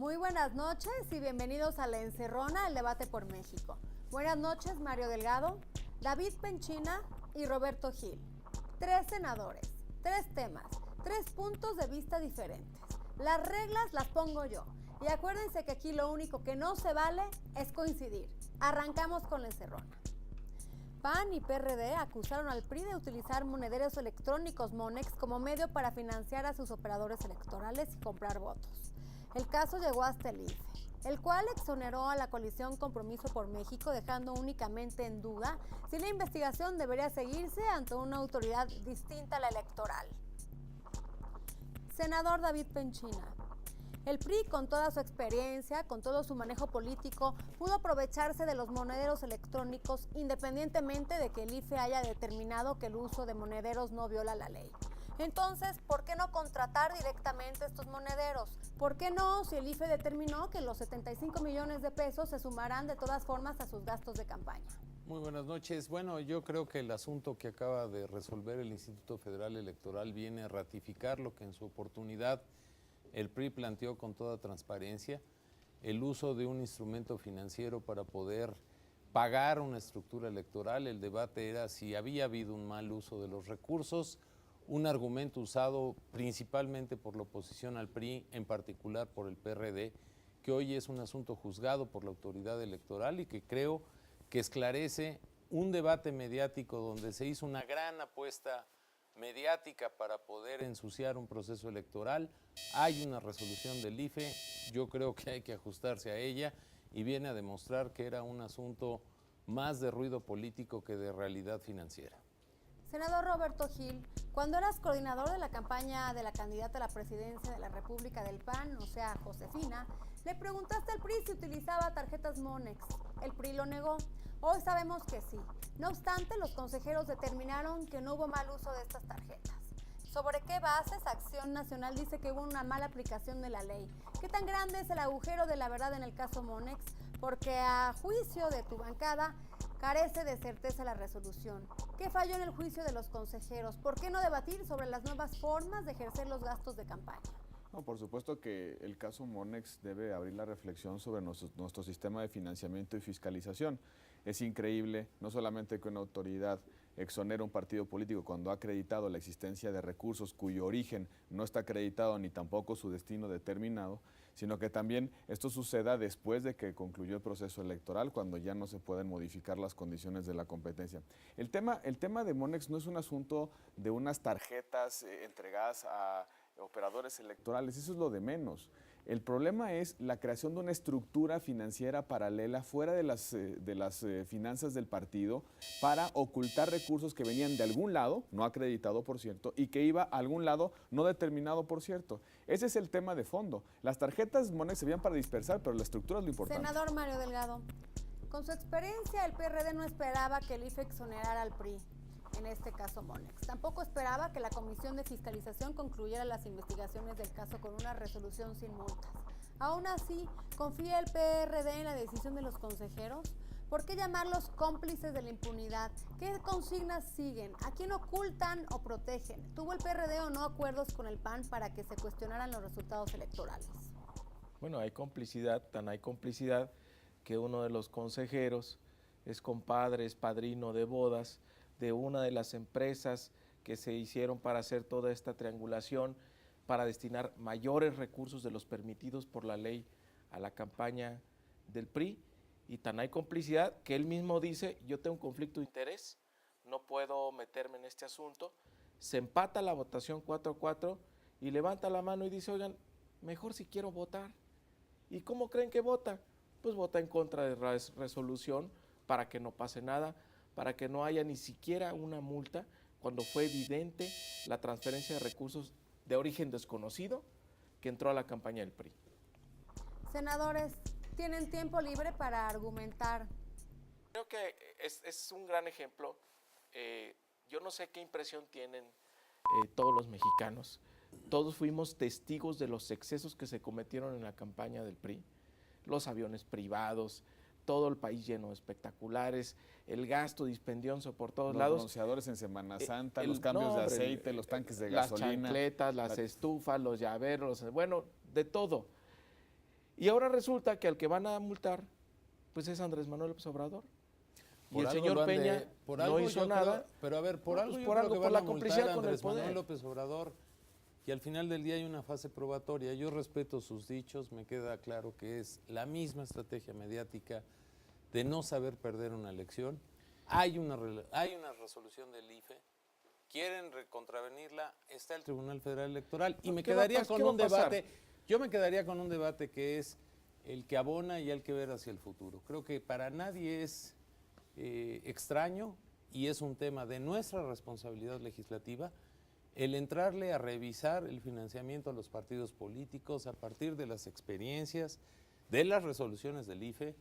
Muy buenas noches y bienvenidos a La Encerrona, el debate por México. Buenas noches, Mario Delgado, David Penchina y Roberto Gil. 3 senadores, 3 temas, 3 puntos de vista diferentes. Las reglas las pongo yo. Y acuérdense que aquí lo único que no se vale es coincidir. Arrancamos con La Encerrona. PAN y PRD acusaron al PRI de utilizar monederos electrónicos Monex como medio para financiar a sus operadores electorales y comprar votos. El caso llegó hasta el IFE, el cual exoneró a la coalición Compromiso por México, dejando únicamente en duda si la investigación debería seguirse ante una autoridad distinta a la electoral. Senador David Penchina. El PRI, con toda su experiencia, con todo su manejo político, pudo aprovecharse de los monederos electrónicos independientemente de que el IFE haya determinado que el uso de monederos no viola la ley. Entonces, ¿por qué no contratar directamente estos monederos? ¿Por qué no, si el IFE determinó que los 75 millones de pesos se sumarán de todas formas a sus gastos de campaña? Muy buenas noches. Bueno, yo creo que el asunto que acaba de resolver el Instituto Federal Electoral viene a ratificar lo que en su oportunidad el PRI planteó con toda transparencia, el uso de un instrumento financiero para poder pagar una estructura electoral. El debate era si había habido un mal uso de los recursos, un argumento usado principalmente por la oposición al PRI, en particular por el PRD, que hoy es un asunto juzgado por la autoridad electoral y que creo que esclarece un debate mediático donde se hizo una gran apuesta mediática para poder ensuciar un proceso electoral. Hay una resolución del IFE, yo creo que hay que ajustarse a ella y viene a demostrar que era un asunto más de ruido político que de realidad financiera. Senador Roberto Gil, cuando eras coordinador de la campaña de la candidata a la presidencia de la República del PAN, o sea, Josefina, le preguntaste al PRI si utilizaba tarjetas Monex. El PRI lo negó. Hoy sabemos que sí. No obstante, los consejeros determinaron que no hubo mal uso de estas tarjetas. ¿Sobre qué bases Acción Nacional dice que hubo una mala aplicación de la ley? ¿Qué tan grande es el agujero de la verdad en el caso Monex? Porque a juicio de tu bancada, carece de certeza la resolución. ¿Qué falló en el juicio de los consejeros? ¿Por qué no debatir sobre las nuevas formas de ejercer los gastos de campaña? No, por supuesto que el caso Monex debe abrir la reflexión sobre nuestro sistema de financiamiento y fiscalización. Es increíble, no solamente que una autoridad exonera un partido político cuando ha acreditado la existencia de recursos cuyo origen no está acreditado ni tampoco su destino determinado, sino que también esto suceda después de que concluyó el proceso electoral, cuando ya no se pueden modificar las condiciones de la competencia. El tema de Monex no es un asunto de unas tarjetas entregadas a operadores electorales, eso es lo de menos. El problema es la creación de una estructura financiera paralela fuera de las finanzas del partido para ocultar recursos que venían de algún lado, no acreditado por cierto, y que iba a algún lado no determinado por cierto. Ese es el tema de fondo. Las tarjetas Monex se veían para dispersar, pero la estructura es lo importante. Senador Mario Delgado, con su experiencia el PRD no esperaba que el IFE exonerara al PRI. En este caso Monex. Tampoco esperaba que la Comisión de Fiscalización concluyera las investigaciones del caso con una resolución sin multas. Aún así, ¿confía el PRD en la decisión de los consejeros? ¿Por qué llamarlos cómplices de la impunidad? ¿Qué consignas siguen? ¿A quién ocultan o protegen? ¿Tuvo el PRD o no acuerdos con el PAN para que se cuestionaran los resultados electorales? Bueno, hay complicidad, tan hay complicidad que uno de los consejeros es compadre, es padrino de bodas de una de las empresas que se hicieron para hacer toda esta triangulación, para destinar mayores recursos de los permitidos por la ley a la campaña del PRI, y tan hay complicidad que él mismo dice, yo tengo un conflicto de interés, no puedo meterme en este asunto. Se empata la votación 4-4 y levanta la mano y dice, oigan, mejor si quiero votar. ¿Y cómo creen que vota? Pues vota en contra de la resolución para que no pase nada, para que no haya ni siquiera una multa cuando fue evidente la transferencia de recursos de origen desconocido que entró a la campaña del PRI. Senadores, ¿tienen tiempo libre para argumentar? Creo que es un gran ejemplo. Yo no sé qué impresión tienen todos los mexicanos. Todos fuimos testigos de los excesos que se cometieron en la campaña del PRI. Los aviones privados, todo el país lleno de espectaculares, el gasto dispendioso por todos lados. Los bronceadores en Semana Santa, los cambios de aceite, los tanques de gasolina. Las chancletas, las estufas, los llaveros, bueno, de todo. Y ahora resulta que al que van a multar, pues es Andrés Manuel López Obrador. Y Por el algo señor lo han Peña por no algo hizo yo nada. creo- pero a ver, por No, algo pues yo por creo algo, que por van la a multar complicidad a con el Andrés Manuel poder. López Obrador, y al final del día hay una fase probatoria. Yo respeto sus dichos, me queda claro que es la misma estrategia mediática de no saber perder una elección. Hay una resolución del IFE, quieren contravenirla, está el Tribunal Federal Electoral, y me ¿Qué va a quedaría pas- con qué va a un pasar? debate, yo me quedaría con un debate que es el que abona y hay que ver hacia el futuro. Creo que para nadie es extraño, y es un tema de nuestra responsabilidad legislativa, el entrarle a revisar el financiamiento a los partidos políticos a partir de las experiencias, de las resoluciones del IFE,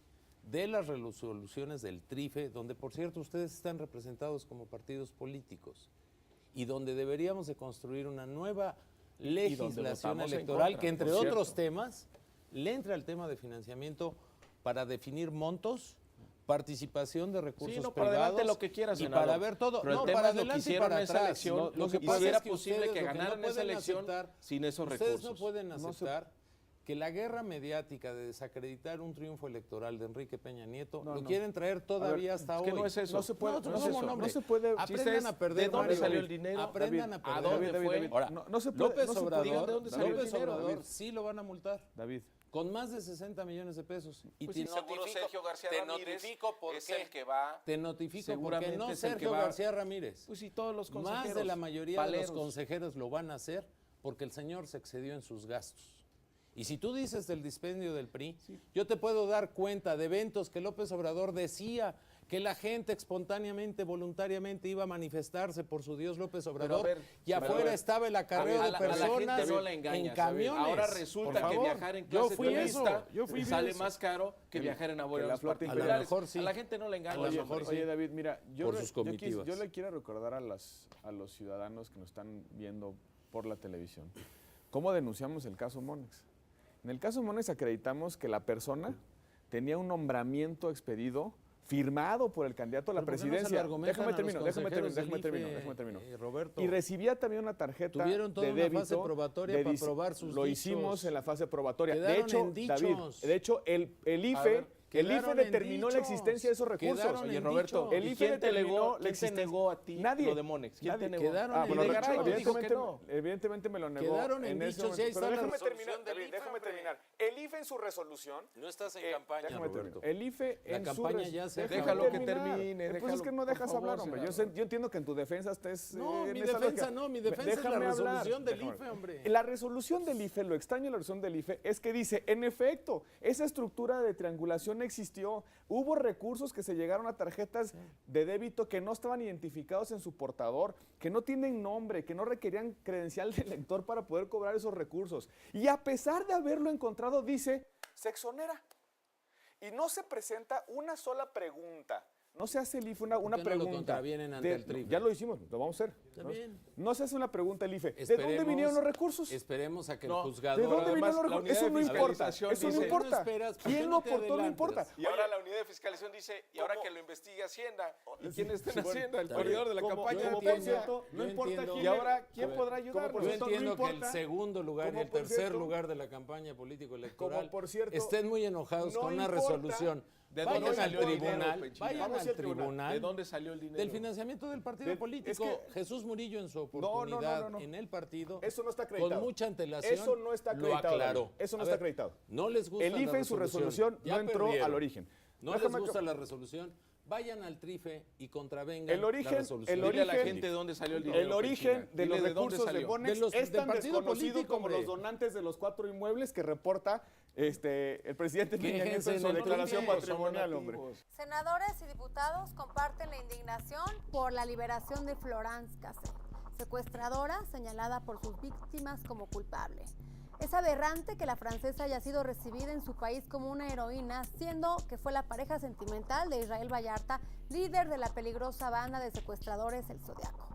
de las resoluciones del TRIFE, donde por cierto ustedes están representados como partidos políticos, y donde deberíamos de construir una nueva donde legislación votamos en electoral contra, que, entre por cierto. otros temas, le entre al tema de financiamiento para definir montos, participación de recursos Sí, no, para privados, adelante lo que quieras, y senador. para ver todo. Pero el no, tema para es lo que adelante y hicieron para en esa atrás. elección, Lo lo que que pasa hiciera es que posible ustedes que lo no ganaran esa pueden elección aceptar, sin esos ustedes recursos. no pueden aceptar que la guerra mediática de desacreditar un triunfo electoral de Enrique Peña Nieto lo quieren traer todavía hasta es hoy. que no es eso. No se puede, No, no, ¿cómo se, no, no hombre? se puede. Aprendan a perder, ¿De dónde Mario. salió el dinero? Aprendan a perder. dónde fue? Ahora, no se puede. López no se puede. Obrador, Digan de dónde salió el López dinero, Obrador David. sí lo van a multar. David, Con más de 60 millones de pesos. Y Pues te sí, seguro notifico, Sergio García te Ramírez notifico por es qué. el que va. Te notifico porque Seguramente no es el que Sergio va. García Ramírez. Pues sí, todos los consejeros. Más de la mayoría de paleros. los consejeros lo van a hacer porque el señor se excedió en sus gastos. Y si tú dices del dispendio del PRI, yo te puedo dar cuenta de eventos que López Obrador decía que la gente espontáneamente, voluntariamente iba a manifestarse por su Dios López Obrador, ver, y afuera estaba el acarreo de a la personas gente no la engañas, en camiones. Ahora resulta Por que favor. viajar en Yo clase fui turista eso, yo fui sale eso. más caro que viajar en avión que a la los flota particulares. imperial. A lo mejor sí. A la gente no la engañas. A lo mejor hombre. sí. Oye, David, mira, Por sus comitivas. yo le quiero recordar a los ciudadanos que nos están viendo por la televisión cómo denunciamos el caso Monex. En el caso Monex acreditamos que la persona tenía un nombramiento expedido firmado por el candidato a la ¿Pero por qué no se lo presidencia. argumentan Déjame a los termino. consejeros del Termino. Roberto. Y recibía también una tarjeta Tuvieron toda de una débito. fase probatoria de para dis- probar sus Lo dichos. hicimos en la fase probatoria. Quedaron De hecho, en dichos. David, de hecho, el IFE, ver, el IFE quedaron en determinó la dichos. existencia de esos recursos. Quedaron Oye, en Roberto, dichos. el ¿y IFE quién te determinó negó, la quién te existencia. negó a ti Nadie. lo de Monex? ¿Quién Nadie. te negó? Quedaron en Videgaray dichos. dijo que evidentemente, no. evidentemente me lo negó. Quedaron en ese dichos, y ahí momento. Pero está la déjame resolución terminar, del David, IFE, déjame hombre. terminar. El IFE en su resolución. No estás en campaña, Déjame Roberto. terminar. El IFE La en campaña su ya se déjame Déjalo que terminar. termine, Pues es déjalo, que no por dejas favor, hablar, hombre. senador. Yo entiendo que en tu defensa estés No, en mi esa defensa lógica. no, mi defensa es la Déjame hablar, resolución del déjame IFE, hablar. hombre. La resolución del IFE, lo extraño de la resolución del IFE es que dice, en efecto, esa estructura de triangulación existió. Hubo recursos que se llegaron a tarjetas de débito que no estaban identificados en su portador, que no tienen nombre, que no requerían credencial de lector para poder cobrar esos recursos. Y a pesar de haberlo encontrado, dice, se exonera. Y no se presenta una sola pregunta. No se hace el IFE una qué no lo pregunta. contravienen ante el TRIFE? Ya lo hicimos, lo vamos a hacer. Está bien. No se hace una pregunta el IFE. ¿De Esperemos- dónde vinieron los recursos? Esperemos a que No, el ¿De juzgador... dónde además, vinieron los la recursos? unidad Eso de no importa. fiscalización Eso no dice- importa. ¿Por qué no esperas? ¿Por qué ¿Quién no lo te aportó? No adelantas? importa. Y ahora la unidad de fiscalización dice, y ahora que lo investigue Hacienda. ¿Y quién está en bueno, Hacienda? El está corredor de la Como- campaña. como Yo por entiendo, cierto, yo no importa entiendo. quién. Y ahora, ¿quién Como- podrá como ayudar? por Yo cierto, no entiendo que el importa. segundo lugar y Como el por tercer cierto- lugar de la campaña político-electoral Como por cierto, estén muy enojados no con una importa resolución. ¿De Vayan dónde al salió el dinero, tribunal, Penchina? vayan Vamos al al tribunal. tribunal ¿De dónde salió el dinero? del financiamiento del partido Del- político. es que- Jesús Murillo en su no, oportunidad no. en el partido, Eso no está acreditado. con mucha antelación, Eso no está lo acreditado, aclaró. David. Eso no A está ver, acreditado. No les gusta El IFE la en su resolución ya no entró perdieron. al origen. No Déjame les gusta que- la resolución, vayan al TRIFE y contravengan El origen- la resolución. el Dile a la origen- gente de dónde salió el dinero. El origen Penchina. de Dile los de dónde recursos de salió. Bonex De los- es del tan partido desconocido político, como hombre. los donantes de los 4 inmuebles que reporta el presidente Peña Nieto Quéjense en su en el declaración donativos, patrimonial, hombre. Senadores y diputados comparten la indignación por la liberación de Florence Cassé, secuestradora señalada por sus víctimas como culpable. Es aberrante que la francesa haya sido recibida en su país como una heroína, siendo que fue la pareja sentimental de Israel Vallarta, líder de la peligrosa banda de secuestradores El Zodiaco.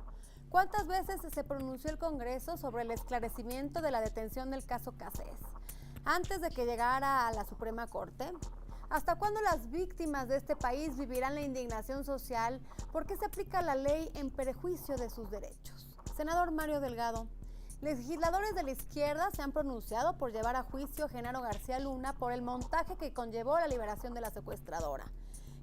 ¿Cuántas veces se pronunció el Congreso sobre el esclarecimiento de la detención del caso Cassés? Antes de que llegara a la Suprema Corte. ¿Hasta cuándo las víctimas de este país vivirán la indignación social? ¿Por qué se aplica la ley en perjuicio de sus derechos? Senador Mario Delgado, Legisladores de la izquierda se han pronunciado por llevar a juicio a Genaro García Luna por el montaje que conllevó la liberación de la secuestradora.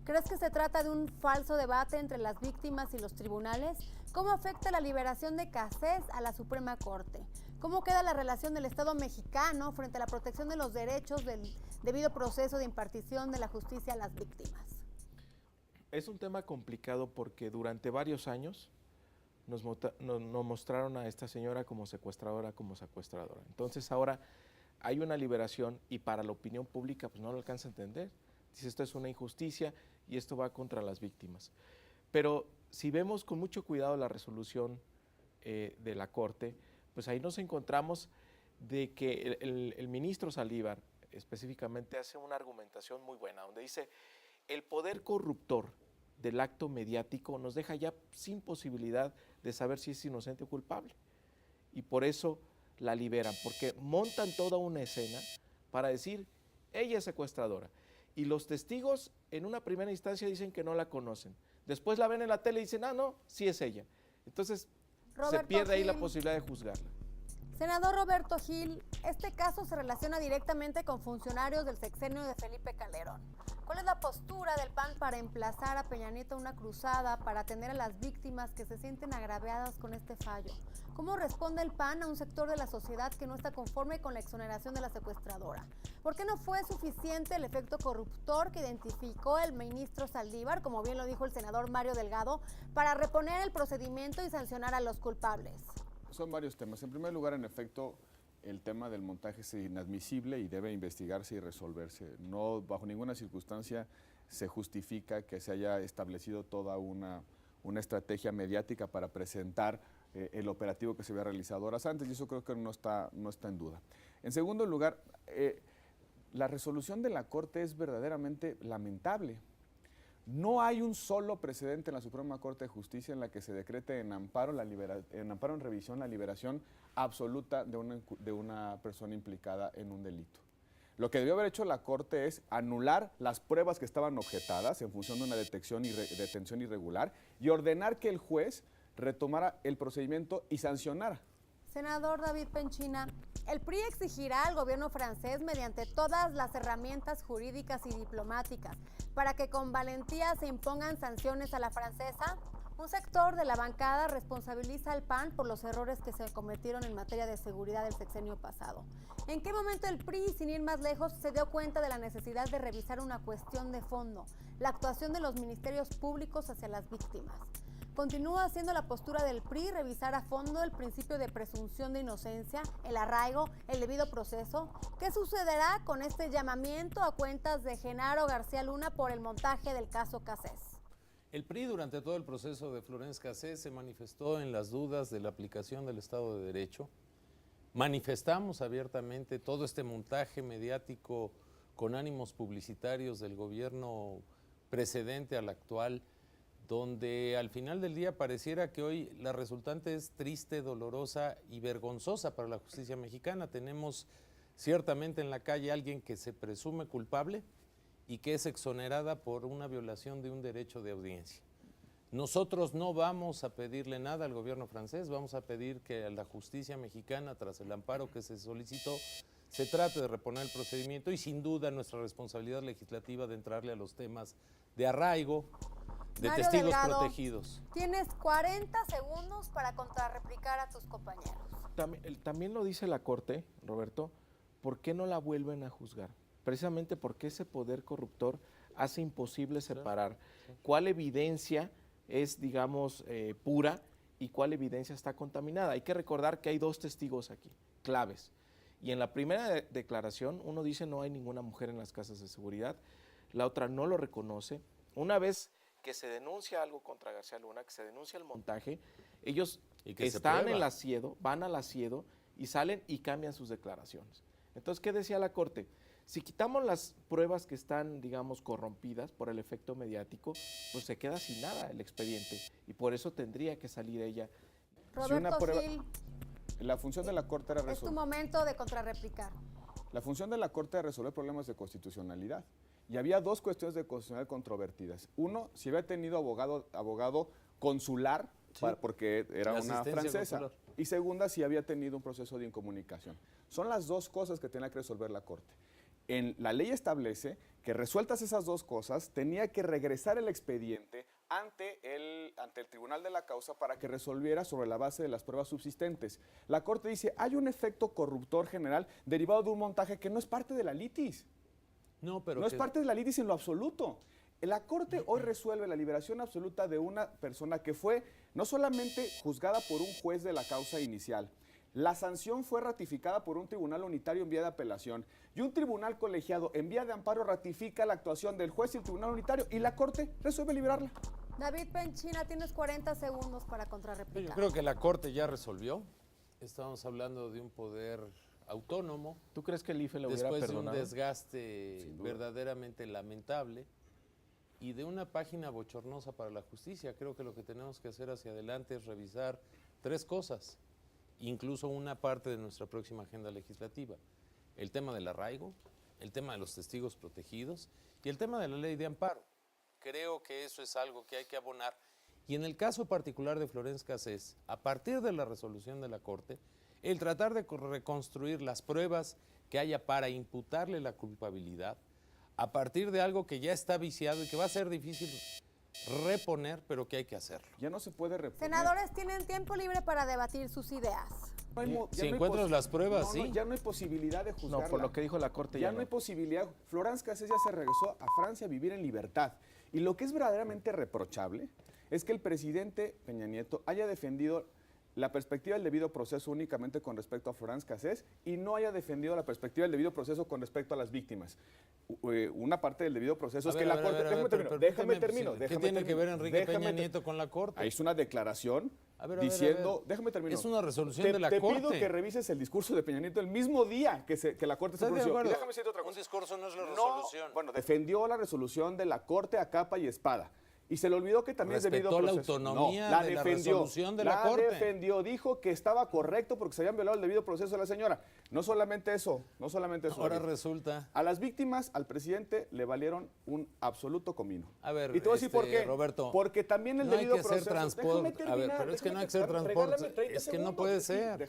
¿Crees que se trata de un falso debate entre las víctimas y los tribunales? ¿Cómo afecta la liberación de Cassés a la Suprema Corte? ¿Cómo queda la relación del Estado mexicano frente a la protección de los derechos del debido proceso de impartición de la justicia a las víctimas? Es un tema complicado porque durante varios años nos mostraron a esta señora como secuestradora. Entonces ahora hay una liberación y para la opinión pública pues no lo alcanza a entender. Dice, esto es una injusticia y esto va contra las víctimas. Pero si vemos con mucho cuidado la resolución de la Corte, pues ahí nos encontramos de que el ministro Saldívar específicamente hace una argumentación muy buena, donde dice, el poder corruptor del acto mediático nos deja ya sin posibilidad de saber si es inocente o culpable. Y por eso la liberan, porque montan toda una escena para decir, ella es secuestradora. Y los testigos en una primera instancia dicen que no la conocen. Después la ven en la tele y dicen, no, sí es ella. Entonces se pierde ahí la posibilidad de juzgarla. Senador Roberto Gil, este caso se relaciona directamente con funcionarios del sexenio de Felipe Calderón. ¿Cuál es la postura del PAN para emplazar a Peña Nieto a una cruzada para atender a las víctimas que se sienten agraviadas con este fallo? ¿Cómo responde el PAN a un sector de la sociedad que no está conforme con la exoneración de la secuestradora? ¿Por qué no fue suficiente el efecto corruptor que identificó el ministro Saldívar, como bien lo dijo el senador Mario Delgado, para reponer el procedimiento y sancionar a los culpables? Son varios temas. En primer lugar, en efecto, el tema del montaje es inadmisible y debe investigarse y resolverse. No, bajo ninguna circunstancia se justifica que se haya establecido toda una estrategia mediática para presentar el operativo que se había realizado horas antes, y eso creo que no está en duda. En segundo lugar, la resolución de la Corte es verdaderamente lamentable. No hay un solo precedente en la Suprema Corte de Justicia en la que se decrete en amparo en revisión la liberación absoluta de una persona implicada en un delito. Lo que debió haber hecho la Corte es anular las pruebas que estaban objetadas en función de una detención irregular y ordenar que el juez retomara el procedimiento y sancionara. Senador David Penchina, el PRI exigirá al gobierno francés mediante todas las herramientas jurídicas y diplomáticas para que con valentía se impongan sanciones a la francesa. Un sector de la bancada responsabiliza al PAN por los errores que se cometieron en materia de seguridad del sexenio pasado. ¿En qué momento el PRI, sin ir más lejos, se dio cuenta de la necesidad de revisar una cuestión de fondo, la actuación de los ministerios públicos hacia las víctimas? Continúa siendo la postura del PRI revisar a fondo el principio de presunción de inocencia, el arraigo, el debido proceso. ¿Qué sucederá con este llamamiento a cuentas de Genaro García Luna por el montaje del caso Cassés? El PRI durante todo el proceso de Florence Cassés se manifestó en las dudas de la aplicación del Estado de Derecho. Manifestamos abiertamente todo este montaje mediático con ánimos publicitarios del gobierno precedente al actual, donde al final del día pareciera que hoy la resultante es triste, dolorosa y vergonzosa para la justicia mexicana. Tenemos ciertamente en la calle alguien que se presume culpable y que es exonerada por una violación de un derecho de audiencia. Nosotros no vamos a pedirle nada al gobierno francés, vamos a pedir que a la justicia mexicana, tras el amparo que se solicitó, se trate de reponer el procedimiento y sin duda nuestra responsabilidad legislativa de entrarle a los temas de arraigo, de Mario testigos Delgado, protegidos. Tienes 40 segundos para contrarreplicar a tus compañeros. También lo dice la Corte, Roberto, ¿por qué no la vuelven a juzgar? Precisamente porque ese poder corruptor hace imposible separar cuál evidencia es, digamos, pura y cuál evidencia está contaminada. Hay que recordar que hay dos testigos aquí, claves. Y en la primera declaración uno dice no hay ninguna mujer en las casas de seguridad, la otra no lo reconoce. Una vez que se denuncia algo contra García Luna, que se denuncia el montaje, ellos están en el asiedo, van al asiedo y salen y cambian sus declaraciones. Entonces, ¿qué decía la Corte? Si quitamos las pruebas que están, digamos, corrompidas por el efecto mediático, pues se queda sin nada el expediente y por eso tendría que salir ella. Roberto Gil, la función de la Corte era es tu momento de contrarreplicar. La función de la Corte era resolver problemas de constitucionalidad. Y había dos cuestiones de constitucionalidad controvertidas. Uno, si había tenido abogado consular, porque era una francesa. Consular. y segunda, si había tenido un proceso de incomunicación. Son las dos cosas que tenía que resolver la Corte. La ley establece que resueltas esas dos cosas, tenía que regresar el expediente ante el tribunal de la causa para que resolviera sobre la base de las pruebas subsistentes. La Corte dice, hay un efecto corruptor general derivado de un montaje que no es parte de la litis. No, pero No es parte de la litis en lo absoluto. La Corte hoy resuelve la liberación absoluta de una persona que fue no solamente juzgada por un juez de la causa inicial, la sanción fue ratificada por un tribunal unitario en vía de apelación y un tribunal colegiado en vía de amparo ratifica la actuación del juez y el tribunal unitario y la Corte resuelve liberarla. David Penchina, tienes 40 segundos para contrarreplicar. yo creo que la Corte ya resolvió. Estamos hablando de un poder autónomo. ¿Tú crees que el IFE lo hubiera Después de un perdonado? desgaste verdaderamente lamentable y de una página bochornosa para la justicia. Creo que lo que tenemos que hacer hacia adelante es revisar tres cosas, incluso una parte de nuestra próxima agenda legislativa. El tema del arraigo, el tema de los testigos protegidos y el tema de la ley de amparo. Creo que eso es algo que hay que abonar. Y en el caso particular de Florence Cassés, a partir de la resolución de la Corte, el tratar de reconstruir las pruebas que haya para imputarle la culpabilidad, a partir de algo que ya está viciado y que va a ser difícil reponer, pero que hay que hacerlo. Ya no se puede reponer. Senadores tienen tiempo libre para debatir sus ideas. No hay Si encuentras las pruebas, sí. ya no hay posibilidad de juzgarla. No, por lo que dijo la Corte Ya no hay posibilidad. Florence Cassés ya se regresó a Francia a vivir en libertad. Y lo que es verdaderamente reprochable es que el presidente Peña Nieto haya defendido la perspectiva del debido proceso únicamente con respecto a Florence Cassés y no haya defendido la perspectiva del debido proceso con respecto a las víctimas. Una parte del debido proceso es que la Corte... Déjame termino. ¿Qué tiene que ver Enrique Peña Nieto con la Corte? Ahí es una declaración diciendo... Déjame terminar. Es una resolución de la Corte. Te pido que revises el discurso de Peña Nieto el mismo día que la Corte se pronunció. Y déjame decirte otra cosa. Un discurso no es la resolución. Bueno, defendió la resolución de la Corte a capa y espada. Y se le olvidó que también es debido a la autonomía de la resolución de la Corte. La defendió, dijo que estaba correcto porque se habían violado el debido proceso de la señora. No solamente eso. Ahora resulta... A las víctimas, al presidente, le valieron un absoluto comino. A ver, y te voy a decir por qué. Roberto, porque también el no debido hay que hacer proceso... transporte. A ver, pero es que no hay que hacer transporte. Es que no puede ser.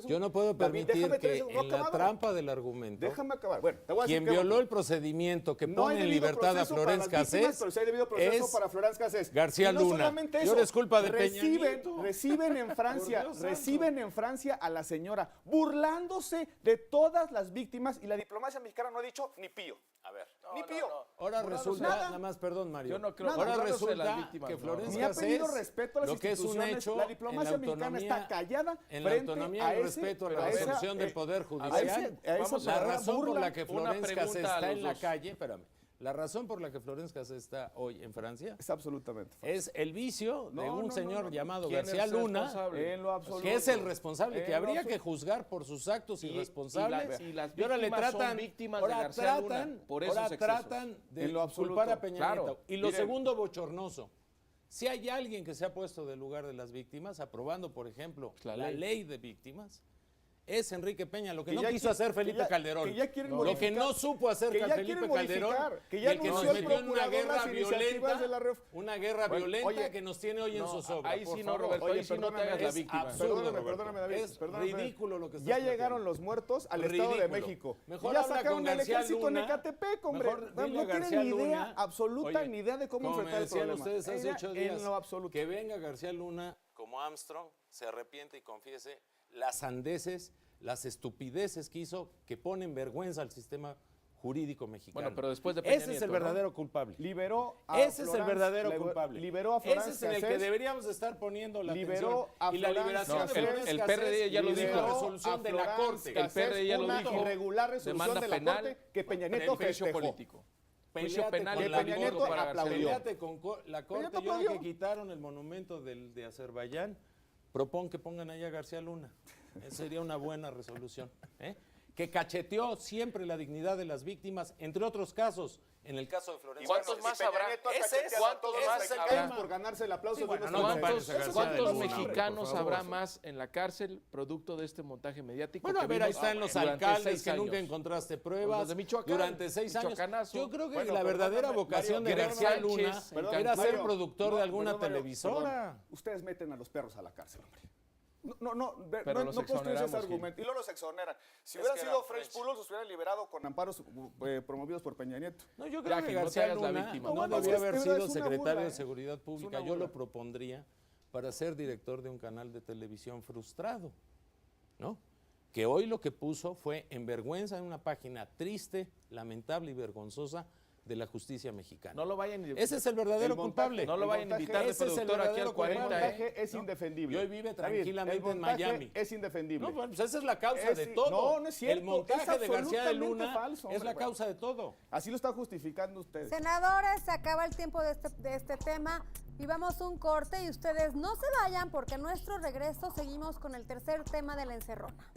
Yo no puedo permitir que en la trampa del argumento... Déjame acabar. Bueno, te voy a decir quien violó el procedimiento que pone en libertad a Florence Cassés es para Florence Cassés. García Luna. Y no es culpa de Peña Nieto. Reciben en Francia a la señora burlándose de todas las víctimas y la diplomacia mexicana no ha dicho ni pío. A ver, ni pío. Ahora resulta, nada más, perdón, Mario. Yo no creo. Ahora Nada. resulta que Florence Ni ha Cassés, pedido respeto a las lo que es un instituciones, hecho, la diplomacia mexicana está callada en la autonomía y el respeto a la resolución del Poder Judicial. La razón por la que Florence Cassés está en la calle, espérame. La razón por la que Florence Cassés está hoy en Francia es absolutamente falso. Es el vicio de un señor llamado ¿Quién García es el Luna, responsable? En lo absoluto. que es el responsable, que habría que juzgar por sus actos irresponsables. Y las ahora le víctimas son tratan, víctimas de ahora García Luna tratan, por esos ahora excesos. tratan de En lo absoluto. culpar a Peña Claro. Nieto. Y lo Miren. segundo bochornoso, si hay alguien que se ha puesto del lugar de las víctimas, aprobando, por ejemplo, La la ley. ley de víctimas, es Enrique Peña, lo que Que no ya quiso qui- hacer Felipe que ya- Calderón, que ya quieren lo que modificar, no supo hacer que ya Felipe quieren Calderón, modificar, que y ya el que nos anunció el metió en una procurador guerra las iniciativas de la violenta, una guerra Bueno, violenta oye, que nos tiene hoy en zozobra. Ahí por sí no, favor. Roberto, Oye, ahí sí no te perdóname, hagas la es víctima. absurdo, Roberto. Perdóname, David. Es ridículo lo que estás Ya planteando. llegaron los muertos al Estado de Ridículo. México. Mejor Y ya habla sacaron con el García ejército en Luna. Ecatepec, hombre. Mejor No dile a tienen García ni idea, Luna. absoluta Oye, ni idea de cómo como enfrentar el decían problema. ustedes hace Ella 8 días, en lo absoluto. que venga García Luna como Armstrong, se arrepiente y confiese las sandeces, las estupideces que hizo, que ponen vergüenza al sistema jurídico mexicano. Bueno, pero después de Peña Ese es Nieto, el ¿no? verdadero culpable. Liberó a Ese es el Florence- verdadero le- culpable. Liberó a Ese Florence es en el que Cassés. deberíamos estar poniendo la Liberó atención. a Y la Florence liberación de Cassés. Florence El Cassés PRD ya lo liberó dijo. la resolución de la Florence Corte. El PRD ya lo una dijo. irregular resolución Demanda de la penal Corte que Peña por Nieto el juicio festejó. político. Juicio Peleate penal con que la Peña Corte Nieto para aplaudió. peleate con la Corte. Nieto Y ahora aplaudió. que quitaron el monumento de Azerbaiyán, propon que pongan ahí a García Luna. Esa sería una buena resolución. Que cacheteó siempre la dignidad de las víctimas, entre otros casos, en el caso de Florencia. ¿Cuántos más habrá? ¿Cuántos más habrá? Por ganarse el aplauso Sí, de bueno, unos no compañeros. compares a García ¿Cuántos de Luna, hombre, mexicanos por favor. habrá más en la cárcel producto de este montaje mediático? Bueno, que a ver, ahí vimos están los durante alcaldes 6 que nunca años? encontraste Los pruebas de Michoacán, durante 6 años. Michoacanazo. Yo creo que Bueno, la verdadera perdóname, vocación de Mario, García Sánchez, Luna perdón, era ser Mario, productor no, de alguna perdón, Mario, televisora. perdón. Ustedes meten a los perros a la cárcel, hombre. Pero no los construyes ese exoneramos, argumento. Y luego los exoneran. Si Es hubiera que sido eran French French. Pulos, los hubieran liberado con amparos promovidos por Peña Nieto. No, yo Ya, creo que Gil, no te García hagas la Luna víctima. no Bueno, debía es que haber es sido una secretario burla, de ¿eh? Seguridad Pública. una Yo lo burla. propondría para ser director de un canal de televisión frustrado, ¿no? Que hoy lo que puso fue en vergüenza en una página triste, lamentable y vergonzosa de la justicia mexicana. No lo vayan a Ese es el verdadero El montaje, culpable. No lo el vayan a montaje- invitar de ese es el productor aquí al verdadero 40, El culpable. montaje es ¿no? indefendible. Y hoy vive David, tranquilamente el en montaje Miami. es indefendible. No, bueno, pues esa es la causa Es de i- todo. no, no es cierto, El montaje es de García de absolutamente Luna falso, es la hombre. causa de todo. Así lo están justificando ustedes. Senadores, se acaba el tiempo de este tema y vamos a un corte y ustedes no se vayan porque a nuestro regreso seguimos con el tercer tema de la encerrona.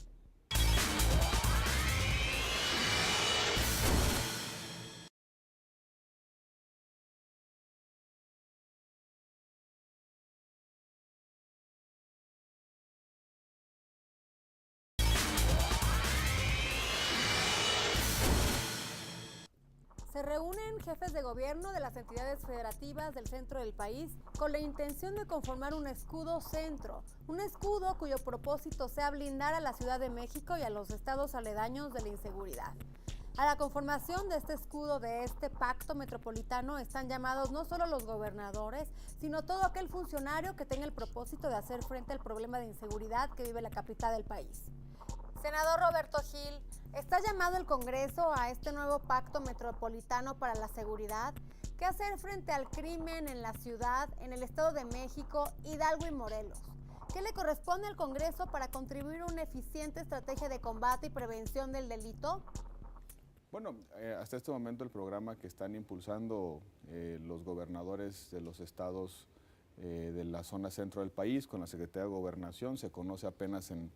Se reúnen jefes de gobierno de las entidades federativas del centro del país con la intención de conformar un escudo centro, un escudo cuyo propósito sea blindar a la Ciudad de México y a los estados aledaños de la inseguridad. A la conformación de este escudo, de este pacto metropolitano, están llamados no solo los gobernadores, sino todo aquel funcionario que tenga el propósito de hacer frente al problema de inseguridad que vive la capital del país. Senador Roberto Gil, ¿está llamado el Congreso a este nuevo pacto metropolitano para la seguridad? ¿Qué hacer frente al crimen en la ciudad, en el Estado de México, Hidalgo y Morelos? ¿Qué le corresponde al Congreso para contribuir a una eficiente estrategia de combate y prevención del delito? Bueno, hasta este momento el programa que están impulsando los gobernadores de los estados de la zona centro del país con la Secretaría de Gobernación se conoce apenas en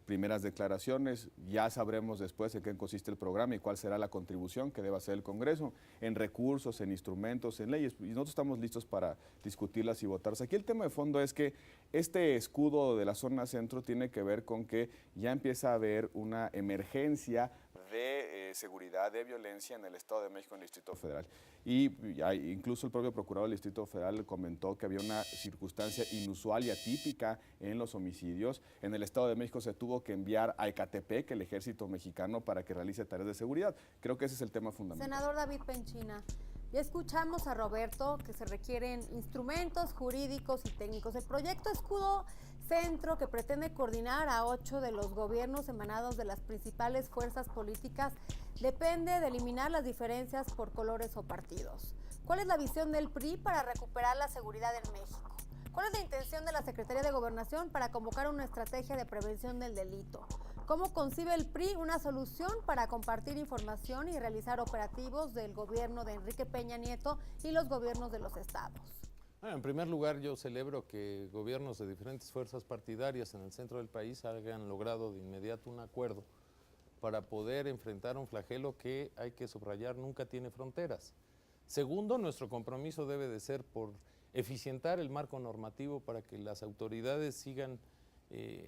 primeras declaraciones. Ya sabremos después en qué consiste el programa y cuál será la contribución que deba hacer el Congreso en recursos, en instrumentos, en leyes. Y nosotros estamos listos para discutirlas y votarlas. Aquí el tema de fondo es que este escudo de la zona centro tiene que ver con que ya empieza a haber una emergencia de seguridad, de violencia en el Estado de México, en el Distrito Federal. Y incluso el propio procurador del Distrito Federal comentó que había una circunstancia inusual y atípica en los homicidios. En el Estado de México se tuvo que enviar a Ecatepec el ejército mexicano para que realice tareas de seguridad. Creo que ese es el tema fundamental. Senador David Penchina, ya escuchamos a Roberto que se requieren instrumentos jurídicos y técnicos. El proyecto Escudo Centro, que pretende coordinar a 8 de los gobiernos emanados de las principales fuerzas políticas, depende de eliminar las diferencias por colores o partidos. ¿Cuál es la visión del PRI para recuperar la seguridad en México? ¿Cuál es la intención de la Secretaría de Gobernación para convocar una estrategia de prevención del delito? ¿Cómo concibe el PRI una solución para compartir información y realizar operativos del gobierno de Enrique Peña Nieto y los gobiernos de los estados? Bueno, en primer lugar, yo celebro que gobiernos de diferentes fuerzas partidarias en el centro del país hayan logrado de inmediato un acuerdo para poder enfrentar un flagelo que, hay que subrayar, nunca tiene fronteras. Segundo, nuestro compromiso debe de ser por eficientar el marco normativo para que las autoridades sigan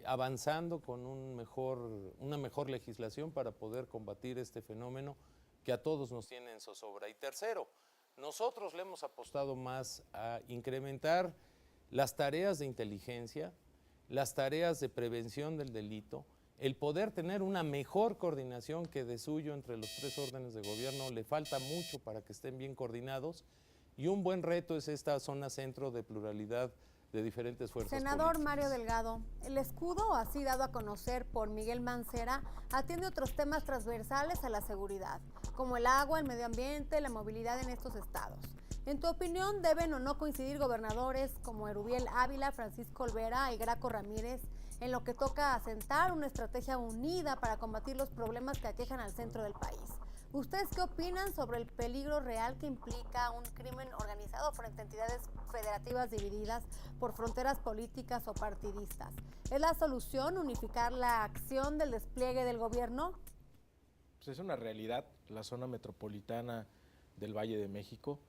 avanzando con una mejor legislación para poder combatir este fenómeno que a todos nos tiene en zozobra. Y tercero, nosotros le hemos apostado más a incrementar las tareas de inteligencia, las tareas de prevención del delito, el poder tener una mejor coordinación que de suyo entre los 3 órdenes de gobierno. Le falta mucho para que estén bien coordinados y un buen reto es esta zona centro de pluralidad de diferentes fuerzas Senador políticas. Mario Delgado, el escudo, así dado a conocer por Miguel Mancera, atiende otros temas transversales a la seguridad, como el agua, el medio ambiente, la movilidad en estos estados. En tu opinión, ¿deben o no coincidir gobernadores como Erubiel Ávila, Francisco Olvera y Graco Ramírez en lo que toca asentar una estrategia unida para combatir los problemas que aquejan al centro del país? ¿Ustedes qué opinan sobre el peligro real que implica un crimen organizado frente a entidades federativas divididas por fronteras políticas o partidistas? ¿Es la solución unificar la acción del despliegue del gobierno? Pues es una realidad. La zona metropolitana del Valle de México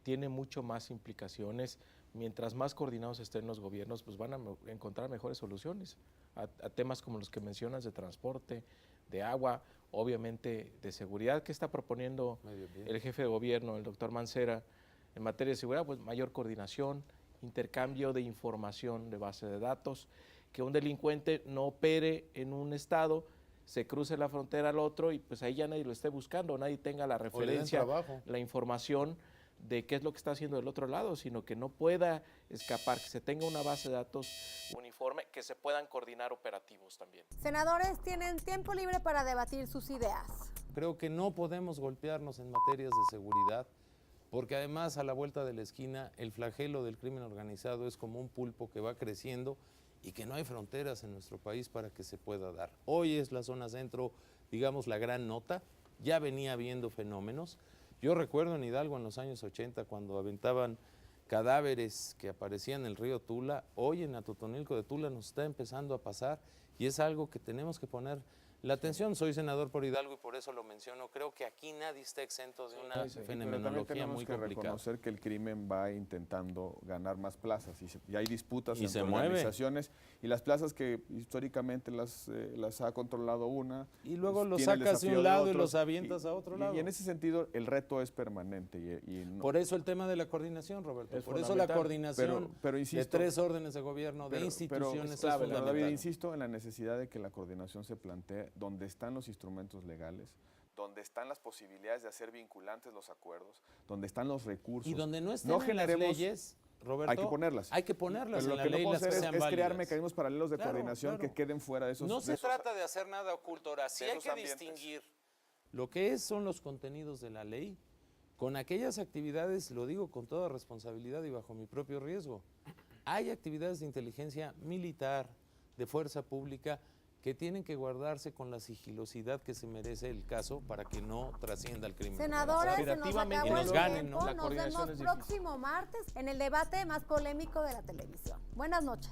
tiene mucho más implicaciones. Mientras más coordinados estén los gobiernos, pues van a encontrar mejores soluciones a temas como los que mencionas de transporte, de agua, obviamente de seguridad. ¿Qué está proponiendo el jefe de gobierno, el doctor Mancera, en materia de seguridad? Pues mayor coordinación, intercambio de información de base de datos, que un delincuente no opere en un estado, se cruce la frontera al otro y pues ahí ya nadie lo esté buscando, nadie tenga la referencia, la información de qué es lo que está haciendo del otro lado, sino que no pueda escapar, que se tenga una base de datos uniforme, que se puedan coordinar operativos también. Senadores tienen tiempo libre para debatir sus ideas. Creo que no podemos golpearnos en materias de seguridad, porque además a la vuelta de la esquina el flagelo del crimen organizado es como un pulpo que va creciendo y que no hay fronteras en nuestro país para que se pueda dar. Hoy es la zona centro, digamos, la gran nota, ya venía habiendo fenómenos. Yo recuerdo en Hidalgo en los años 80 cuando aventaban cadáveres que aparecían en el río Tula, hoy en Atotonilco de Tula nos está empezando a pasar y es algo que tenemos que poner la atención. Soy senador por Hidalgo y por eso lo menciono. Creo que aquí nadie está exento de una fenomenología muy complicada. Tenemos que reconocer que el crimen va intentando ganar más plazas y hay disputas y entre organizaciones y las plazas que históricamente las ha controlado una. Y luego pues, los tiene el sacas de desafío un lado y otro, los avientas a otro lado. Y en ese sentido el reto es permanente. Por eso el tema de la coordinación, Roberto. Es Por eso la coordinación pero insisto, de 3 órdenes de gobierno, de instituciones, es fundamental. David, insisto en la necesidad de que la coordinación se plantee donde están los instrumentos legales, donde están las posibilidades de hacer vinculantes los acuerdos, donde están los recursos. Y donde no estén en las leyes, Roberto, hay que ponerlas. Hay que ponerlas Pero en la lo que ley, no las que podemos sean hacer es crear válidas. mecanismos paralelos de coordinación que queden fuera de esos. No se esos, trata de hacer nada oculto. Ahora, sí hay que ambientes. distinguir lo que son los contenidos de la ley con aquellas actividades, lo digo con toda responsabilidad y bajo mi propio riesgo. Hay actividades de inteligencia militar, de fuerza pública, que tienen que guardarse con la sigilosidad que se merece el caso para que no trascienda el crimen. Senadores, se nos acabó el ganen, tiempo. ¿no? La Nos coordinación vemos es difícil. próximo martes en el debate más polémico de la televisión. Buenas noches.